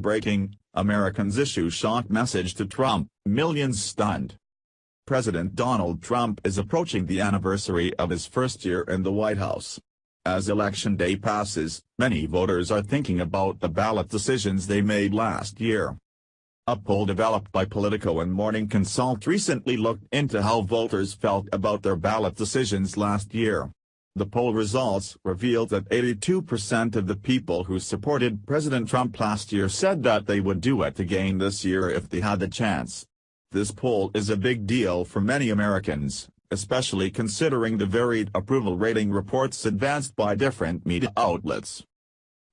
Breaking, Americans issue shock message to Trump, millions stunned. President Donald Trump is approaching the anniversary of his first year in the White House. As Election Day passes, many voters are thinking about the ballot decisions they made last year. A poll developed by Politico and Morning Consult recently looked into how voters felt about their ballot decisions last year. The poll results revealed that 82% of the people who supported President Trump last year said that they would do it again this year if they had the chance. This poll is a big deal for many Americans, especially considering the varied approval rating reports advanced by different media outlets.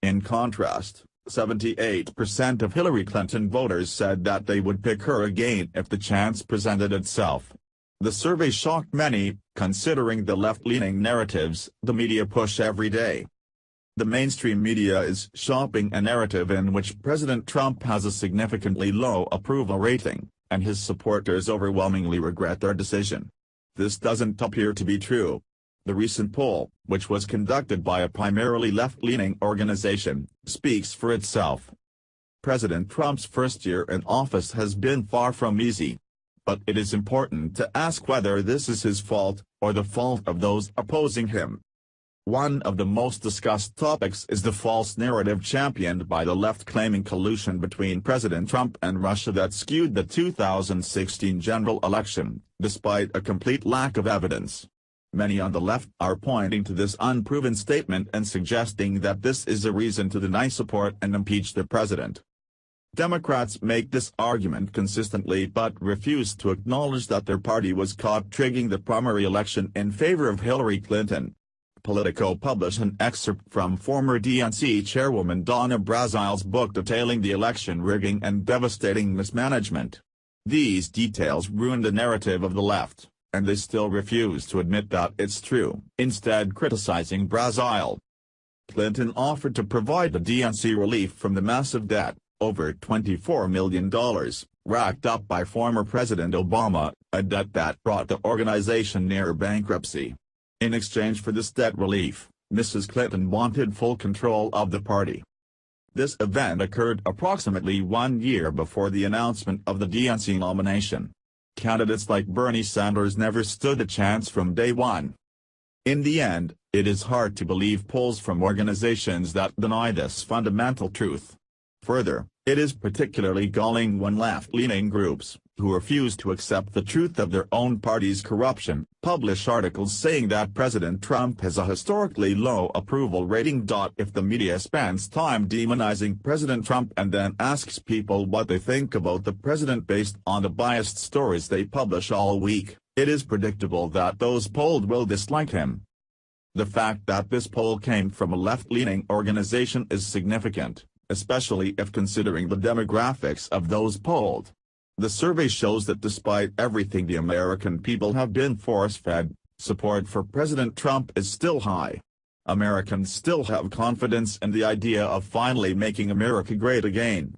In contrast, 78% of Hillary Clinton voters said that they would pick her again if the chance presented itself. The survey shocked many, considering the left-leaning narratives the media push every day. The mainstream media is shopping a narrative in which President Trump has a significantly low approval rating, and his supporters overwhelmingly regret their decision. This doesn't appear to be true. The recent poll, which was conducted by a primarily left-leaning organization, speaks for itself. President Trump's first year in office has been far from easy. But it is important to ask whether this is his fault, or the fault of those opposing him. One of the most discussed topics is the false narrative championed by the left claiming collusion between President Trump and Russia that skewed the 2016 general election, despite a complete lack of evidence. Many on the left are pointing to this unproven statement and suggesting that this is a reason to deny support and impeach the president. Democrats make this argument consistently but refuse to acknowledge that their party was caught rigging the primary election in favor of Hillary Clinton. Politico published an excerpt from former DNC chairwoman Donna Brazile's book detailing the election rigging and devastating mismanagement. These details ruined the narrative of the left, and they still refuse to admit that it's true, instead criticizing Brazile. Clinton offered to provide the DNC relief from the massive debt, over $24 million, racked up by former President Obama, a debt that brought the organization near bankruptcy. In exchange for this debt relief, Mrs. Clinton wanted full control of the party. This event occurred approximately 1 year before the announcement of the DNC nomination. Candidates like Bernie Sanders never stood a chance from day one. In the end, it is hard to believe polls from organizations that deny this fundamental truth. Further, it is particularly galling when left-leaning groups, who refuse to accept the truth of their own party's corruption, publish articles saying that President Trump has a historically low approval rating. If the media spends time demonizing President Trump and then asks people what they think about the president based on the biased stories they publish all week, it is predictable that those polled will dislike him. The fact that this poll came from a left-leaning organization is significant, especially if considering the demographics of those polled. The survey shows that despite everything the American people have been force-fed, support for President Trump is still high. Americans still have confidence in the idea of finally making America great again.